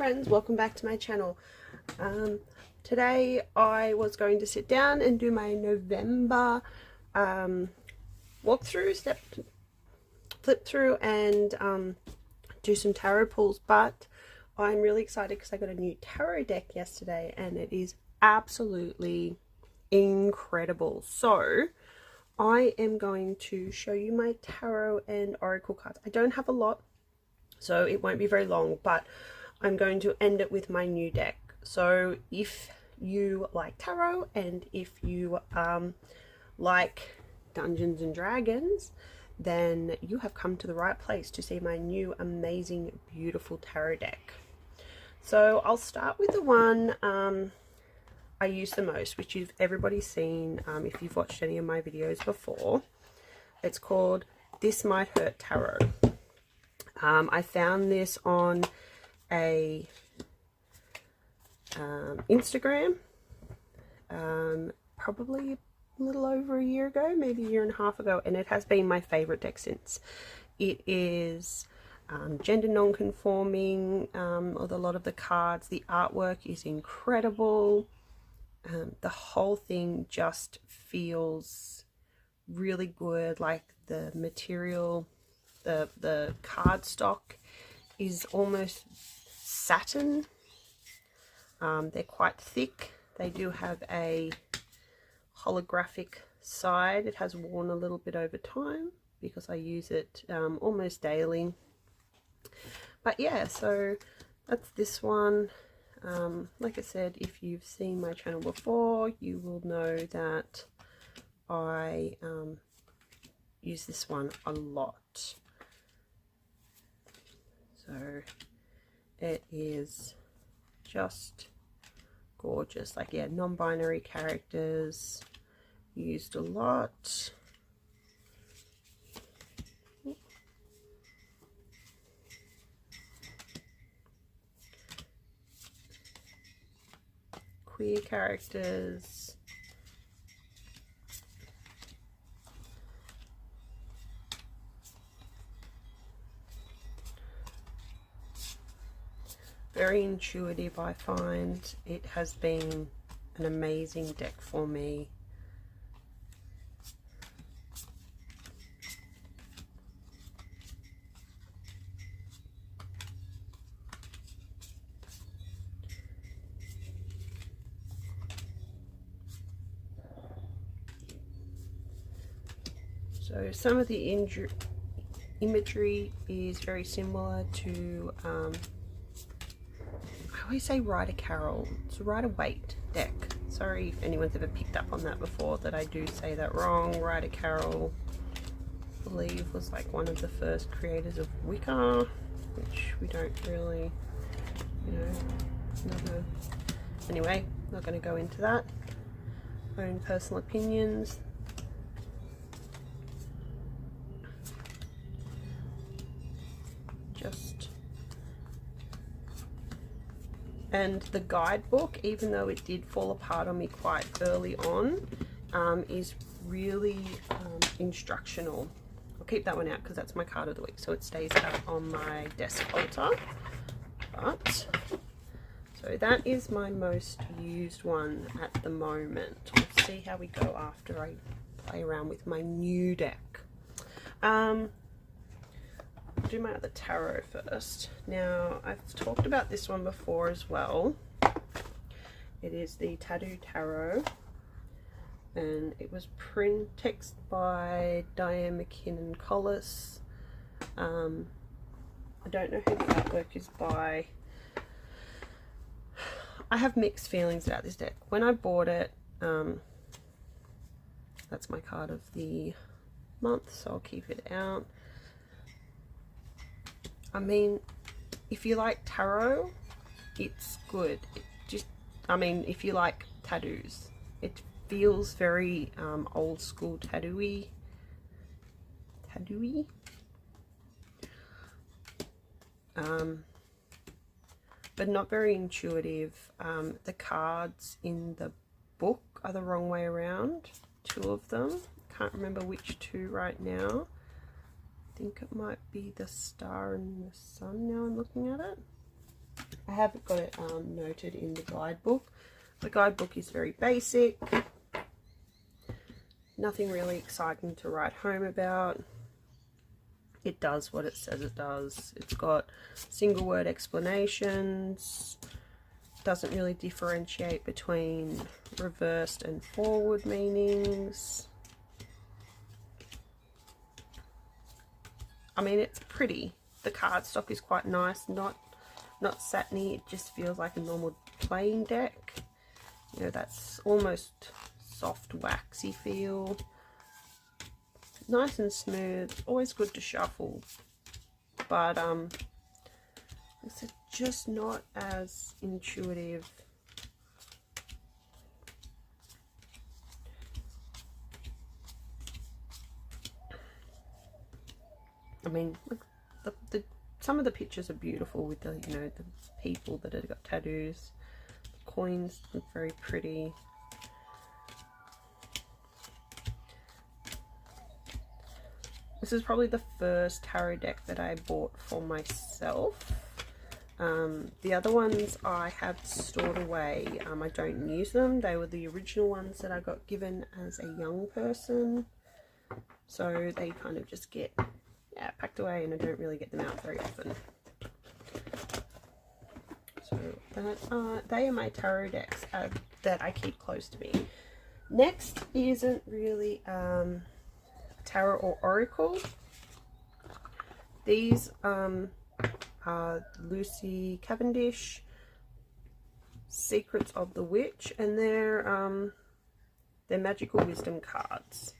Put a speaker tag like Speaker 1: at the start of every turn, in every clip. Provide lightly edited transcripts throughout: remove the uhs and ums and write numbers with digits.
Speaker 1: friends, welcome back to my channel. Today I was going to sit down and do my November walkthrough, flip through and do some tarot pulls, but I'm really excited because I got a new tarot deck yesterday and it is absolutely incredible. So I am going to show you my tarot and oracle cards. I don't have a lot, so it won't be very long, but I'm going to end it with my new deck. So if you like tarot and if you like Dungeons and Dragons, then you have come to the right place to see my new amazing beautiful tarot deck. So I'll start with the one I use the most, which everybody's seen if you've watched any of my videos before. It's called This Might Hurt Tarot. I found this on a Instagram probably a little over a year ago, maybe a year and a half ago, and it has been my favorite deck since. It is gender non-conforming with a lot of the cards. The artwork is incredible. The whole thing just feels really good. Like the material, the cardstock is almost satin. They're quite thick. They do have a holographic side. It has worn a little bit over time because I use it almost daily. But yeah, so that's this one. Like I said, if you've seen my channel before, you will know that I use this one a lot. So it is just gorgeous. Like, yeah, non-binary characters used a lot. Queer characters. Very intuitive, I find. It has been an amazing deck for me. So some of the imagery is very similar to I always say Rider Carol. It's a Rider Waite deck. Sorry if anyone's ever picked up on that before, that I do say that wrong. Rider Carol, I believe, was like one of the first creators of Wicca, which we don't really, you know, anyway, not going to go into that. Own personal opinions. And the guidebook, even though it did fall apart on me quite early on, is really instructional. I'll keep that one out because that's my card of the week, so it stays out on my desk altar. But so that is my most used one at the moment. We'll see how we go after I play around with my new deck. Do my other tarot first. Now, I've talked about this one before as well. It is the Tattoo Tarot, and it was text by Diane McKinnon Collis. I don't know who the artwork is by. I have mixed feelings about this deck. When I bought it, that's my card of the month, so I'll keep it out. I mean, if you like tarot, it's good. I mean, if you like tattoos, it feels very old school tattooy. But not very intuitive. The cards in the book are the wrong way around. Two of them. Can't remember which two right now. I think it might be the star and the sun now I'm looking at it. I have got it noted in the guidebook. The guidebook is very basic. Nothing really exciting to write home about. It does what it says it does. It's got single word explanations. Doesn't really differentiate between reversed and forward meanings. I mean, it's pretty. The cardstock is quite nice, not satiny. It just feels like a normal playing deck. You know, that's almost soft waxy feel. Nice and smooth. Always good to shuffle, but it's just not as intuitive. I mean, look, some of the pictures are beautiful with the, you know, the people that have got tattoos. The coins look very pretty. This is probably the first tarot deck that I bought for myself. The other ones I have stored away. I don't use them. They were the original ones that I got given as a young person. So they kind of just get, yeah, packed away, and I don't really get them out very often. So they are my tarot decks that I keep close to me. Next isn't really tarot or oracle. These are Lucy Cavendish Secrets of the Witch, and they're magical wisdom cards.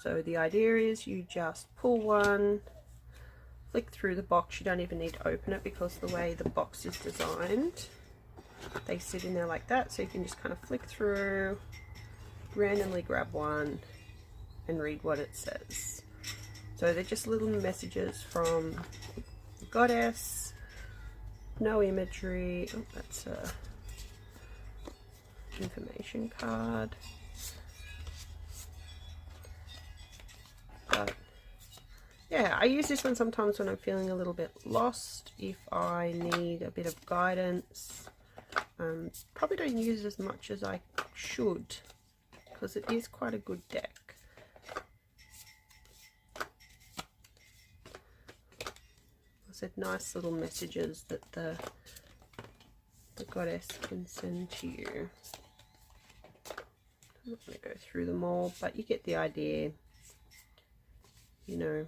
Speaker 1: So the idea is you just pull one, flick through the box. You don't even need to open it because the way the box is designed, they sit in there like that, so you can just kind of flick through, randomly grab one and read what it says. So they're just little messages from the goddess. No imagery. Oh, that's a information card. But yeah, I use this one sometimes when I'm feeling a little bit lost, if I need a bit of guidance. Probably don't use it as much as I should because it is quite a good deck. Said nice little messages that the goddess can send to you. I'm not going to go through them all, but you get the idea, you know.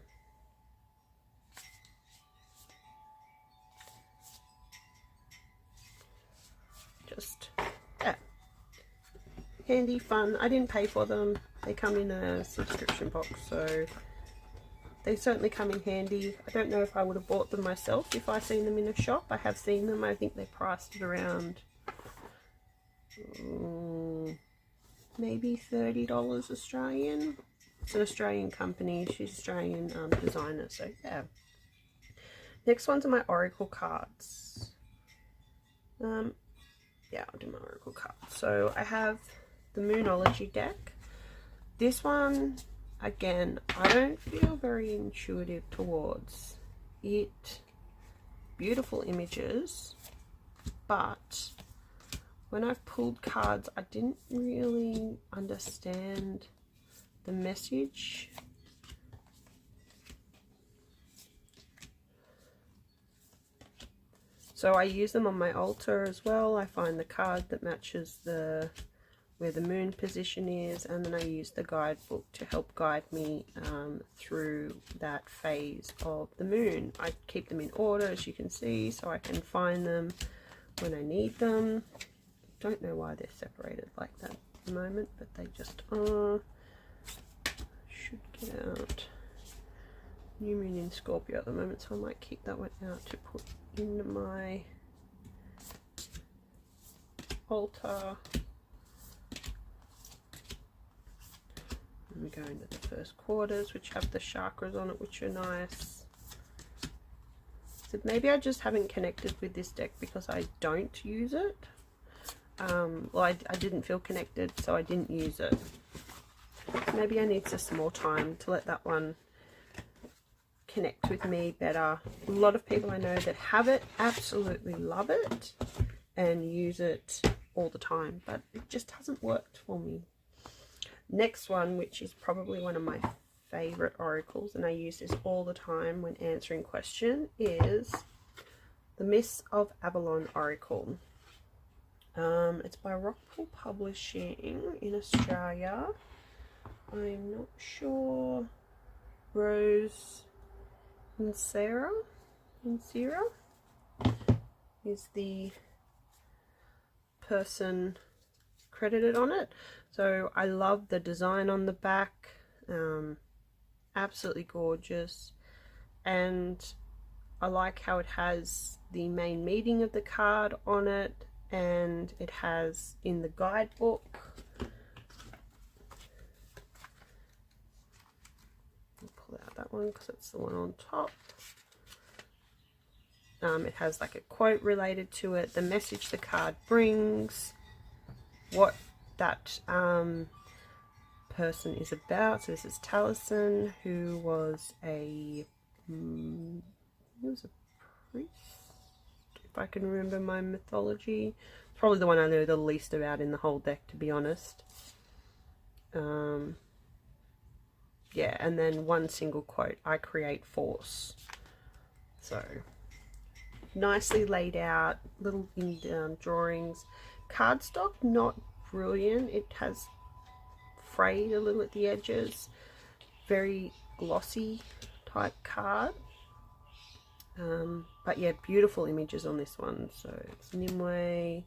Speaker 1: Just, yeah, handy, fun. I didn't pay for them. They come in a subscription box, so they certainly come in handy. I don't know if I would have bought them myself if I seen them in a shop. I have seen them. I think they're priced at around maybe $30 Australian. It's an Australian company. She's Australian designer. So yeah. Next ones are my oracle cards. Yeah, I'll do my oracle cards. So I have the Moonology deck. This one, again, I don't feel very intuitive towards it. Beautiful images, but when I've pulled cards, I didn't really understand the message. So I use them on my altar as well. I find the card that matches where the moon position is, and then I use the guidebook to help guide me through that phase of the moon. I keep them in order, as you can see, so I can find them when I need them. Don't know why they're separated like that at the moment, but they just are. Should get out. New moon in Scorpio at the moment, so I might keep that one out to put in my altar. And we go into the first quarters, which have the chakras on it, which are nice. So maybe I just haven't connected with this deck because I don't use it. Well, I didn't feel connected, so I didn't use it. Maybe I need just some more time to let that one connect with me better. A lot of people I know that have it absolutely love it and use it all the time, but it just hasn't worked for me. Next one, which is probably one of my favorite oracles, and I use this all the time when answering question, is the Mists of Avalon Oracle. It's by Rockpool Publishing in Australia. I'm not sure. Rose Insera is the person credited on it. So I love the design on the back, absolutely gorgeous, and I like how it has the main meaning of the card on it, and it has in the guidebook. I'll pull out that one because it's the one on top. It has like a quote related to it, the message the card brings, what that person is about. So this is Taliesin, who was a priest, if I can remember my mythology. Probably the one I know the least about in the whole deck, to be honest. Yeah, and then one single quote, I create force. So nicely laid out, little drawings. Cardstock, not brilliant. It has frayed a little at the edges. Very glossy type card. But yeah, beautiful images on this one. So it's Nimue,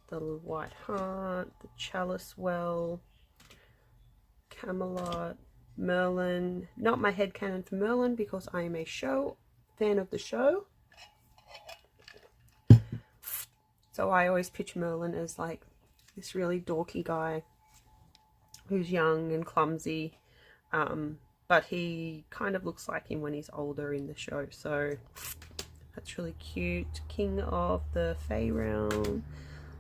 Speaker 1: the White Heart, the Chalice Well, Camelot, Merlin. Not my headcanon for Merlin because I am a fan of the show. So I always picture Merlin as like this really dorky guy who's young and clumsy, but he kind of looks like him when he's older in the show, so that's really cute. King of the Fey Realm,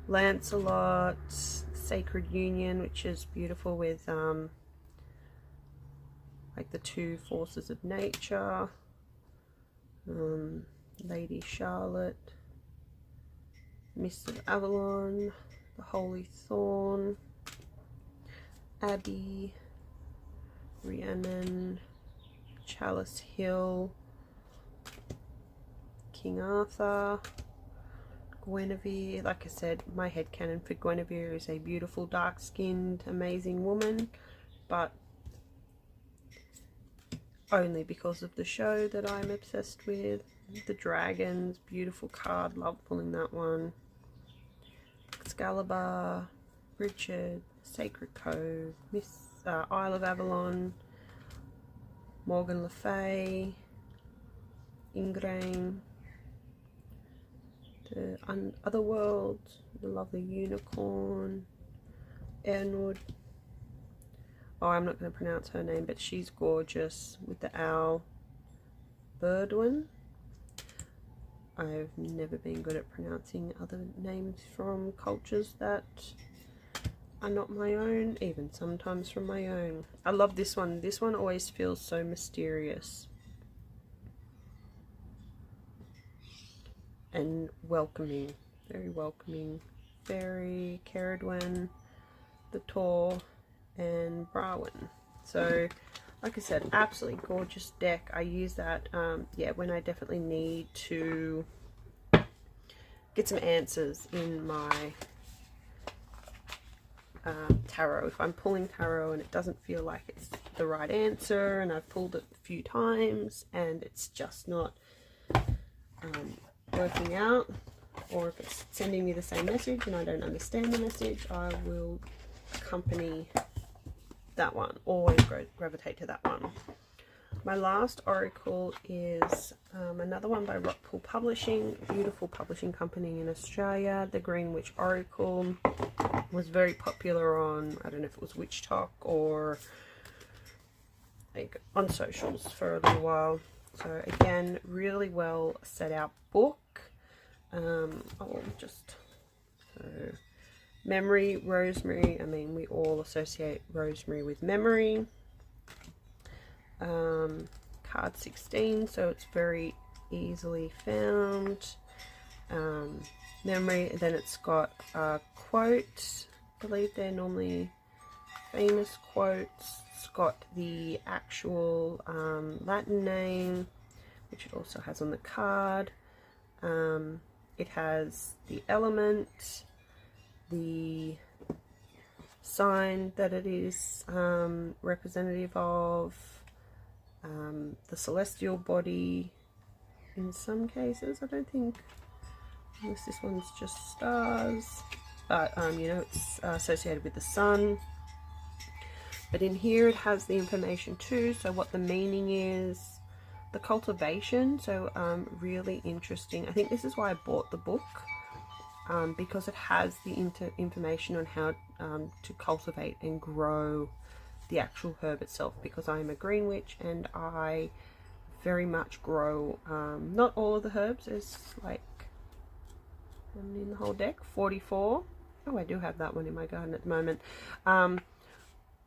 Speaker 1: Lancelot, Sacred Union, which is beautiful with like the two forces of nature, Lady Charlotte, Mists of Avalon, the Holy Thorn, Abby, Rhiannon, Chalice Hill, King Arthur, Guinevere. Like I said, my headcanon for Guinevere is a beautiful, dark-skinned, amazing woman, but only because of the show that I'm obsessed with. The dragons, beautiful card, love pulling that one. Excalibur, Richard, Sacred Cove, Isle of Avalon, Morgan Le Fay, Ingrain, the Otherworld, the lovely Unicorn, Ernwood. Oh, I'm not going to pronounce her name, but she's gorgeous with the owl. Birdwin. I've never been good at pronouncing other names from cultures that are not my own, even sometimes from my own. I love this one. This one always feels so mysterious and welcoming. Very welcoming. Fairy, Caradwen, the Tor, and Brawin. So like I said, absolutely gorgeous deck. I use that yeah, when I definitely need to get some answers in my tarot. If I'm pulling tarot and it doesn't feel like it's the right answer, and I've pulled it a few times and it's just not working out, or if it's sending me the same message and I don't understand the message, I will accompany that one, always gravitate to that one. My last oracle is another one by Rockpool Publishing, beautiful publishing company in Australia. The Green Witch Oracle was very popular on, I don't know if it was Witch Talk or like on socials for a little while. So again, really well set out book. Memory, rosemary. I mean, we all associate rosemary with memory. card 16, so it's very easily found. Memory, then it's got a quote. I believe they're normally famous quotes. It's got the actual Latin name, which it also has on the card. It has the element, the sign that it is representative of, the celestial body in some cases. I don't think, unless this one's just stars, but you know, it's associated with the sun. But in here it has the information too, so what the meaning is, the cultivation, so really interesting. I think this is why I bought the book, because it has the information on how to cultivate and grow the actual herb itself, because I am a green witch and I very much grow, not all of the herbs. There's like, in the whole deck, 44. Oh, I do have that one in my garden at the moment.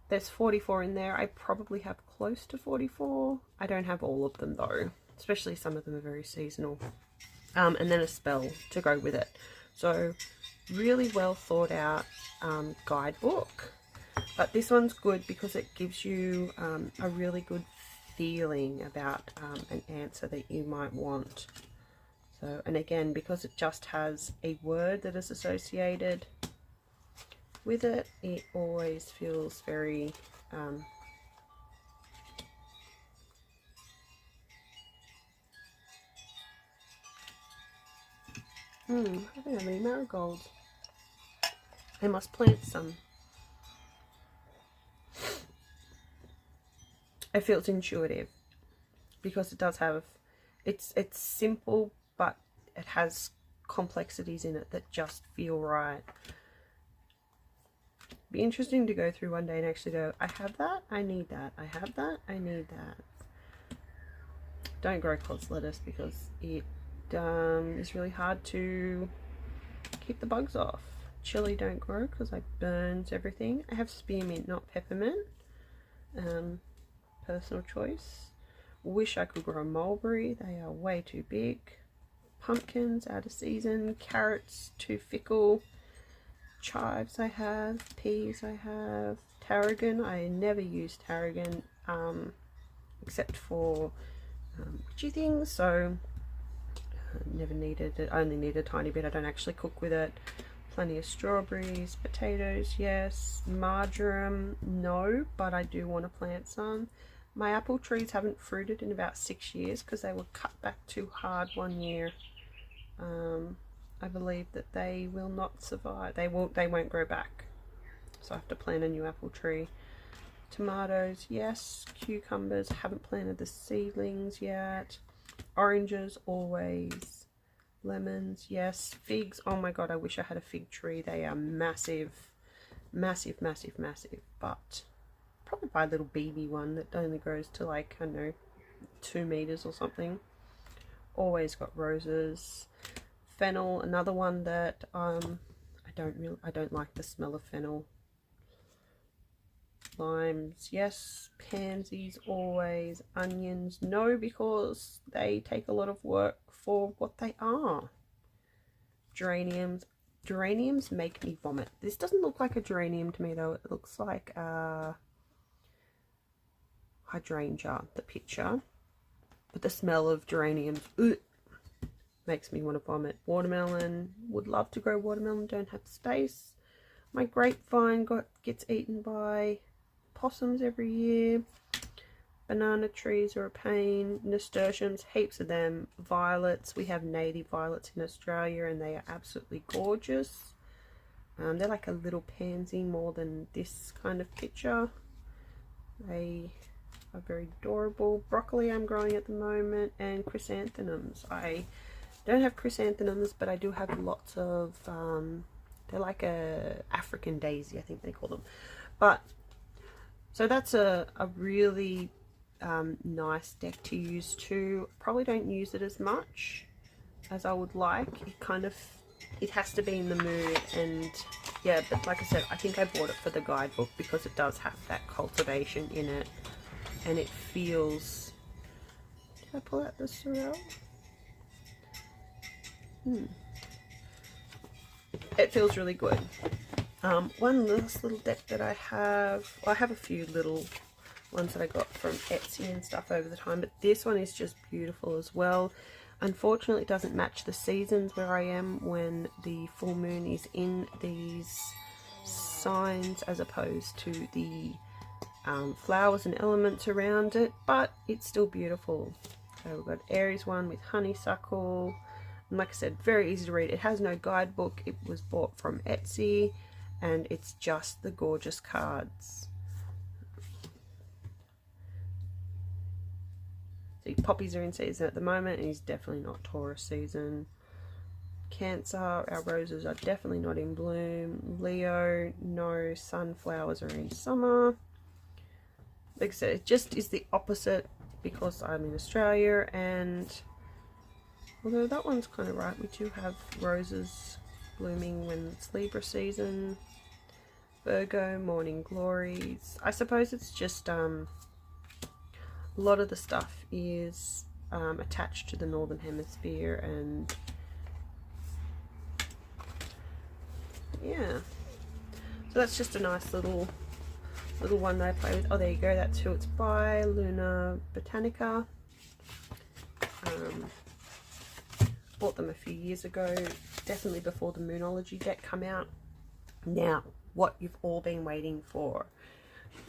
Speaker 1: There's 44 in there. I probably have close to 44. I don't have all of them though, especially some of them are very seasonal. And then a spell to go with it. So really well thought out guidebook. But this one's good because it gives you a really good feeling about an answer that you might want. So, and again, because it just has a word that is associated with it, it always feels very I don't have any marigolds. I must plant some. I feel it's intuitive because it does have, it's simple, but it has complexities in it that just feel right. Be interesting to go through one day and actually go, I have that, I need that, I have that, I need that. Don't grow cod's lettuce because it is really hard to keep the bugs off. Chili don't grow because I burns everything. I have spearmint, not peppermint. Personal choice. Wish I could grow mulberry. They are way too big. Pumpkins out of season. Carrots too fickle. Chives I have. Peas I have. Tarragon. I never use tarragon except for witchy things. So never needed it. I only need a tiny bit. I don't actually cook with it. Plenty of strawberries. Potatoes, yes. Marjoram, no, but I do want to plant some. My apple trees haven't fruited in about 6 years because they were cut back too hard one year. I believe that they will not survive. They won't grow back. So I have to plant a new apple tree. Tomatoes, yes. Cucumbers, haven't planted the seedlings yet. Oranges, always. Lemons, yes. Figs, oh my god, I wish I had a fig tree. They are massive. Massive, massive, massive. But probably buy a little baby one that only grows to like, I don't know, 2 meters or something. Always got roses. Fennel, another one that I don't like the smell of fennel. Limes, yes. Pansies, always. Onions, no, because they take a lot of work for what they are. Geraniums make me vomit. This doesn't look like a geranium to me though. It looks like a hydrangea, the picture, but the smell of geraniums, ugh, makes me want to vomit. Watermelon, would love to grow watermelon, don't have space. My grapevine gets eaten by possums every year. Banana trees are a pain. Nasturtiums, heaps of them. Violets, we have native violets in Australia and they are absolutely gorgeous. They're like a little pansy more than this kind of picture. They are very adorable. Broccoli I'm growing at the moment, and chrysanthemums. I don't have chrysanthemums, but I do have lots of, they're like a African daisy, I think they call them. But, so that's a really nice deck to use too. Probably don't use it as much as I would like. It has to be in the mood, and yeah, but like I said, I think I bought it for the guidebook because it does have that cultivation in it and it feels Can I pull out the sorrel? It feels really good. One last little deck that I have, well, I have a few little ones that I got from Etsy and stuff over the time, but this one is just beautiful as well. Unfortunately, it doesn't match the seasons where I am when the full moon is in these signs, as opposed to the flowers and elements around it, but it's still beautiful. So we've got Aries one with honeysuckle, and like I said, very easy to read. It has no guidebook. It was bought from Etsy, and it's just the gorgeous cards. See, poppies are in season at the moment, and he's definitely not Taurus season. Cancer, our roses are definitely not in bloom. Leo, no, sunflowers are in summer. Like I said, it just is the opposite because I'm in Australia, and although that one's kind of right, we do have roses blooming when it's Libra season. Virgo, morning glories. I suppose it's just a lot of the stuff is attached to the northern hemisphere, and yeah, so that's just a nice little one that I play with. Oh, there you go, that's who it's by, Luna Botanica. Bought them a few years ago, definitely before the Moonology deck come out. Now, what you've all been waiting for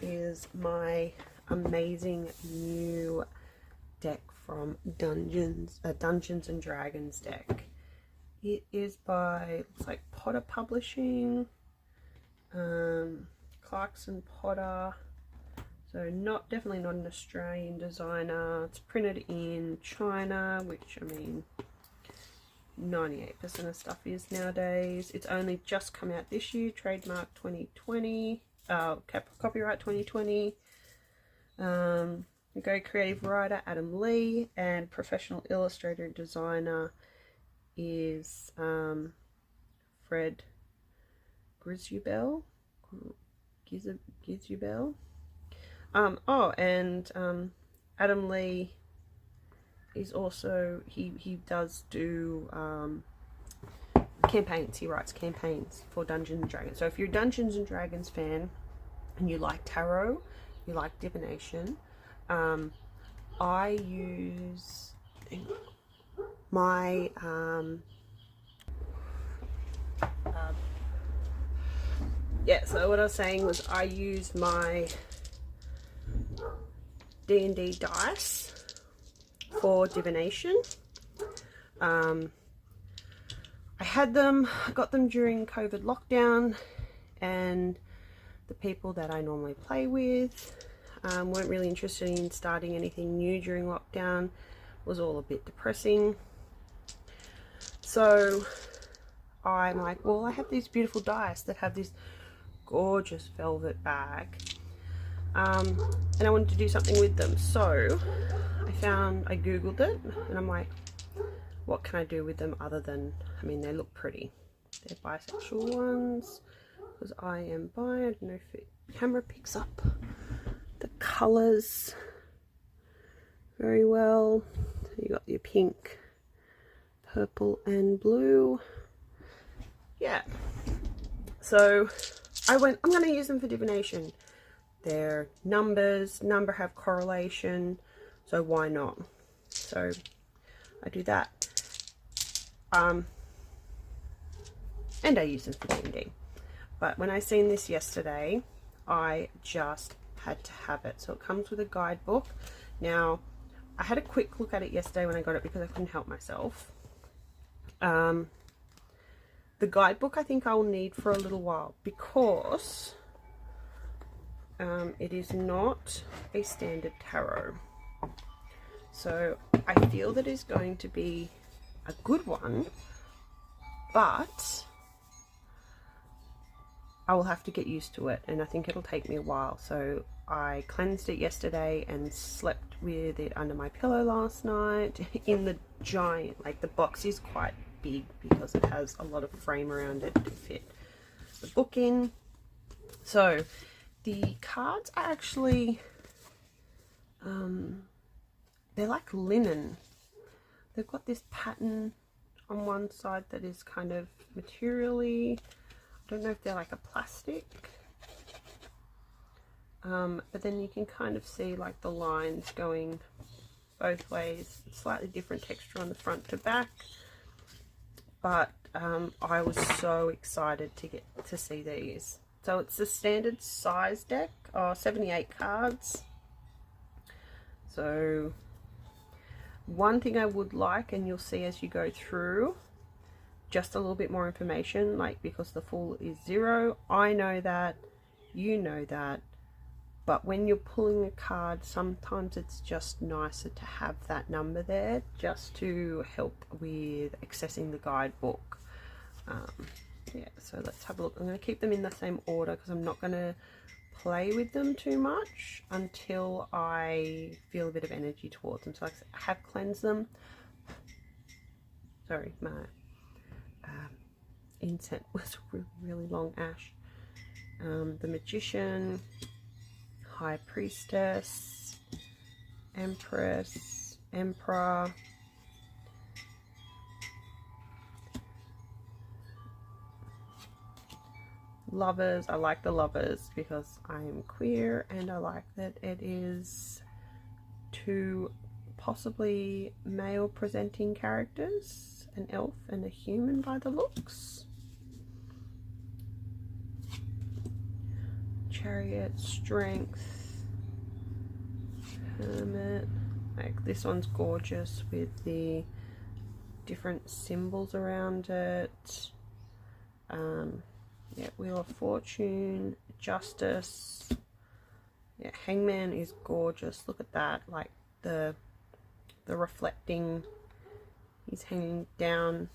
Speaker 1: is my amazing new deck from Dungeons and Dragons deck. It is by, looks like Potter Publishing, Clarkson Potter. So definitely not an Australian designer. It's printed in China, which I mean 98% of stuff is nowadays. It's only just come out this year, trademark 2020, copyright 2020. Go creative writer Adam Lee, and professional illustrator and designer is Fred Grisubel. Adam Lee is also, he does do campaigns. He writes campaigns for Dungeons and Dragons. So if you're a Dungeons and Dragons fan and you like tarot, you like divination, I use my so what I was saying was I use my D&D dice for divination. I got them during COVID lockdown, and the people that I normally play with weren't really interested in starting anything new during lockdown. It was all a bit depressing. So I'm like, well, I have these beautiful dice that have this gorgeous velvet bag, and I wanted to do something with them. So I googled it, and I'm like, what can I do with them other than, I mean, they look pretty. They're bisexual ones, because I am bi. I don't know if the camera picks up the colors very well. So you got your pink, purple and blue. Yeah, so I went, I'm going to use them for divination. They're number have correlation, so why not? So I do that. And I use them for D&D. But when I seen this yesterday, I just had to have it. So it comes with a guidebook. Now, I had a quick look at it yesterday when I got it because I couldn't help myself. The guidebook I think I will need for a little while, because it is not a standard tarot. So I feel that it's going to be a good one, but I will have to get used to it, and I think it'll take me a while. So I cleansed it yesterday and slept with it under my pillow last night in the giant, like the box is quite big because it has a lot of frame around it to fit the book in. So the cards are actually they're like linen. They've got this pattern on one side that is kind of materially, I don't know if they're like a plastic, but then you can kind of see like the lines going both ways. Slightly different texture on the front to back, but I was so excited to get to see these. So it's the standard size deck, 78 cards. So one thing I would like, and you'll see as you go through, just a little bit more information, like, because the full is 0. I know that, you know that, but when you're pulling a card, sometimes it's just nicer to have that number there, just to help with accessing the guidebook. Yeah, so let's have a look. I'm going to keep them in the same order because I'm not going to play with them too much until I feel a bit of energy towards them. So I have cleansed them. Sorry, my incense was really long ash. The Magician, High Priestess, Empress, Emperor, Lovers. I like the Lovers because I am queer, and I like that it is 2 possibly male presenting characters, an elf and a human by the looks. Chariot, Strength, Hermit. Like, this one's gorgeous with the different symbols around it. Yeah, Wheel of Fortune, Justice. Yeah, Hangman is gorgeous. Look at that, like the reflecting. He's hanging down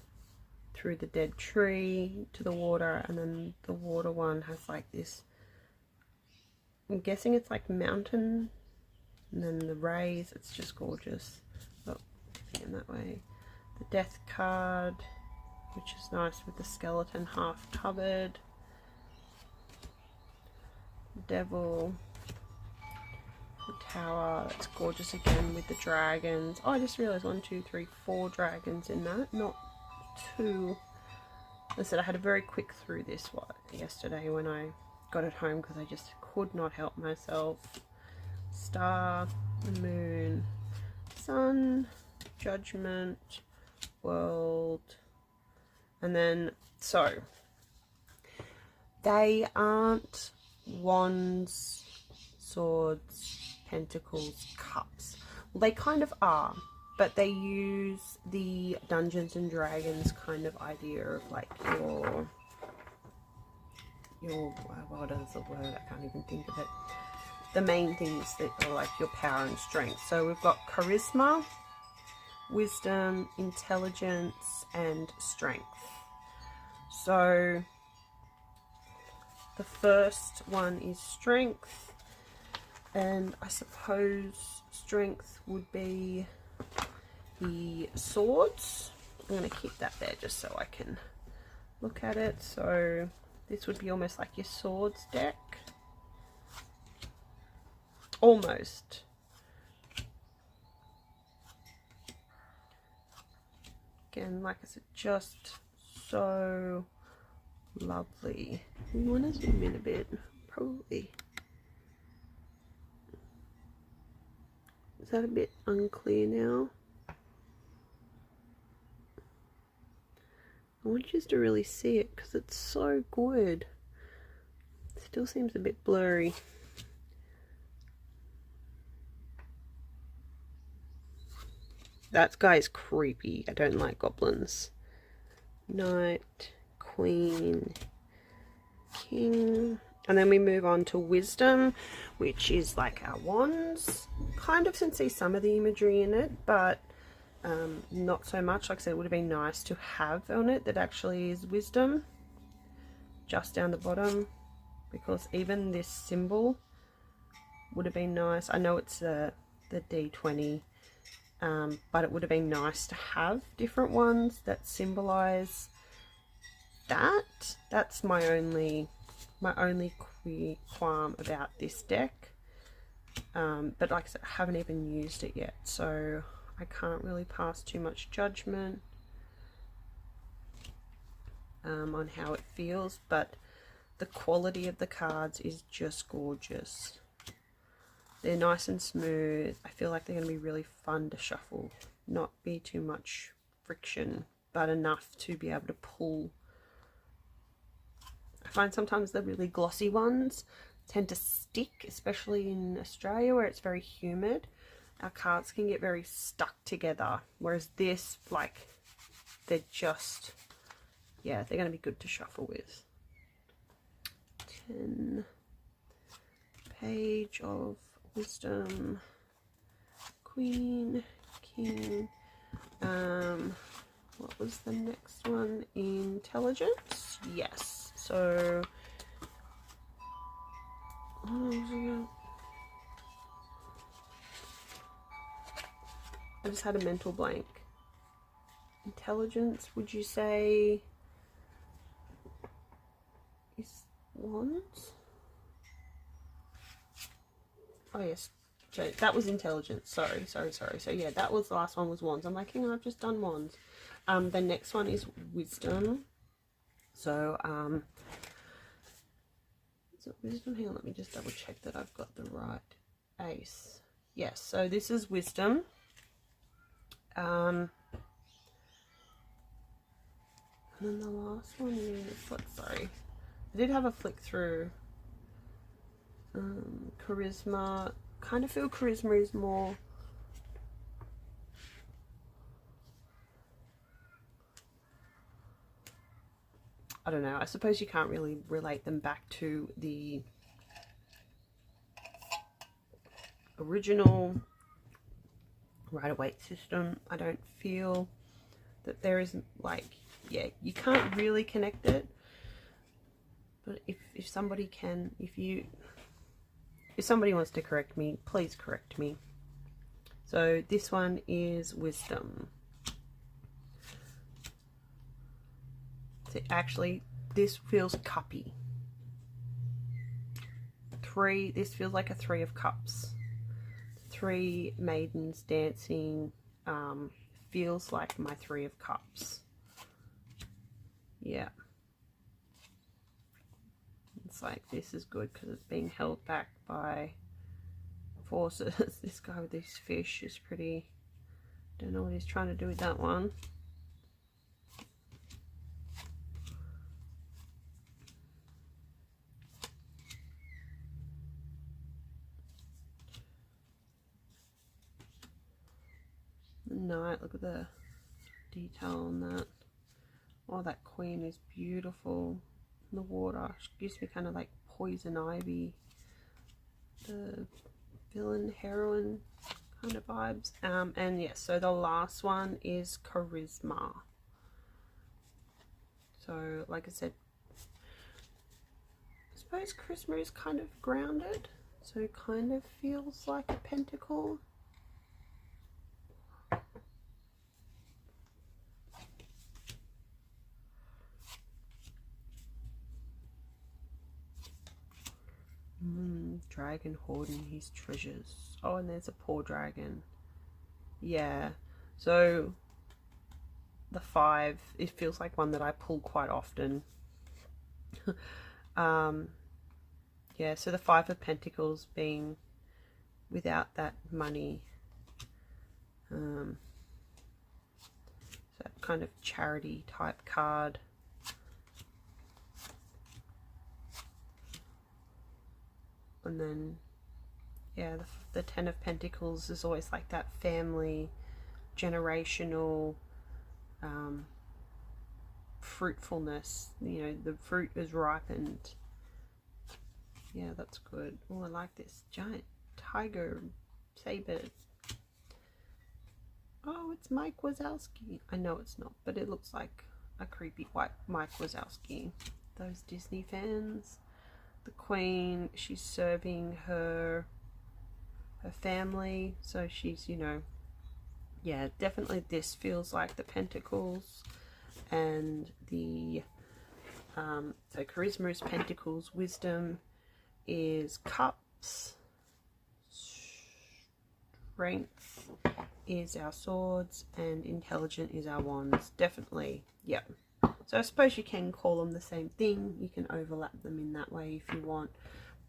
Speaker 1: through the dead tree to the water, and then the water one has like this, I'm guessing it's like mountain, and then the rays. It's just gorgeous. Oh, in that way. The Death card, which is nice with the skeleton half covered. Devil, the Tower, that's gorgeous again with the dragons. Oh, I just realized 1, 2, 3, 4 dragons in that, not 2. As I said, I had a very quick through this yesterday when I got it home because I just could not help myself. Star, the Moon, Sun, Judgment, World, and then, so they aren't wands, swords, pentacles, cups. Well, they kind of are, but they use the Dungeons and Dragons kind of idea of like your what is the word? I can't even think of it. The main things that are like your power and strength. So we've got charisma, wisdom, intelligence, and strength. So the first one is strength, and I suppose strength would be the swords. I'm going to keep that there just so I can look at it. So this would be almost like your swords deck. Almost. Again, like I said, just so lovely. You want to zoom in a bit? Probably. Is that a bit unclear now? I want you to really see it because it's so good. It still seems a bit blurry. That guy is creepy. I don't like goblins. Knight, Queen, King, and then we move on to Wisdom, which is like our wands. Kind of can see some of the imagery in it, but not so much. Like I said, it would have been nice to have on it that actually is wisdom just down the bottom, because even this symbol would have been nice. I know it's the D20, but it would have been nice to have different ones that symbolize that. That's my only qualm about this deck. But like I said, I haven't even used it yet, so I can't really pass too much judgment on how it feels, but the quality of the cards is just gorgeous. They're nice and smooth. I feel like they're going to be really fun to shuffle. Not be too much friction, but enough to be able to pull. I find sometimes the really glossy ones tend to stick, especially in Australia where it's very humid. Our cards can get very stuck together, whereas this, like, they're just, yeah, they're going to be good to shuffle with. 10, Page of Wisdom, Queen, King, what was the next one? Intelligence? Yes. So, I just had a mental blank. Intelligence, would you say is Wands? Oh yes, so that was Intelligence. Sorry. So yeah, that was the last one, was Wands. I'm like, hang on, I've just done Wands. The next one is Wisdom. So is it Wisdom? Hang on, let me just double check that I've got the right ace. Yes, so this is Wisdom. And then the last one is, sorry, I did have a flick through. Charisma. Kind of feel Charisma is more, I don't know, I suppose you can't really relate them back to the original Rider-Waite system. I don't feel that there isn't, like, yeah, you can't really connect it, but if somebody can, if somebody wants to correct me, please correct me. So this one is Wisdom. So actually, this feels cuppy. This feels like a 3 of Cups. 3 maidens dancing feels like my 3 of Cups. Yeah. It's like, this is good because it's being held back by forces. This guy with these fish is pretty, don't know what he's trying to do with that one. Knight, look at the detail on that. Oh, that queen is beautiful. The water gives me kind of like poison ivy, the villain heroine kind of vibes. And yes, so the last one is Charisma. So like I said, I suppose Charisma is kind of grounded, so it kind of feels like a pentacle. Dragon hoarding his treasures. Oh, and there's a poor dragon. Yeah, so the 5, it feels like one that I pull quite often. Yeah, so the 5 of Pentacles being without that money. So that kind of charity type card. And then, yeah, the 10 of Pentacles is always like that family, generational, fruitfulness. You know, the fruit is ripened. Yeah, that's good. Oh, I like this giant tiger saber. Oh, it's Mike Wazowski. I know it's not, but it looks like a creepy white Mike Wazowski. Those Disney fans. The Queen, she's serving her family, so she's, you know, yeah, definitely this feels like the Pentacles, and the so Charisma is Pentacles, Wisdom is Cups. strength is our swords, and intelligent is our wands. Definitely, yep. So I suppose you can call them the same thing. You can overlap them in that way if you want.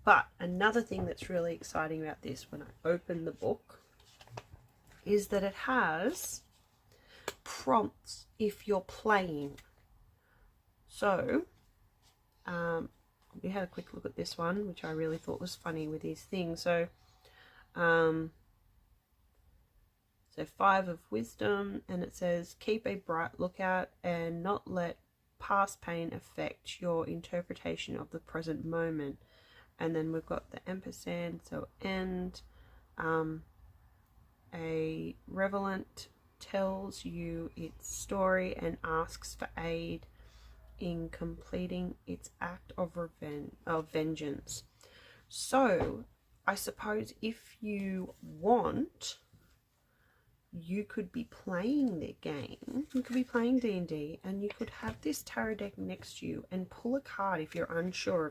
Speaker 1: But another thing that's really exciting about this when I open the book is that it has prompts if you're playing. So we had a quick look at this one, which I really thought was funny with his thing. So 5 of wisdom, and it says keep a bright lookout and not let past pain affect your interpretation of the present moment. And then we've got the ampersand, so and a revelant tells you its story and asks for aid in completing its act of vengeance. So I suppose if you want, you could be playing the game, you could be playing D&D, and you could have this tarot deck next to you and pull a card if you're unsure of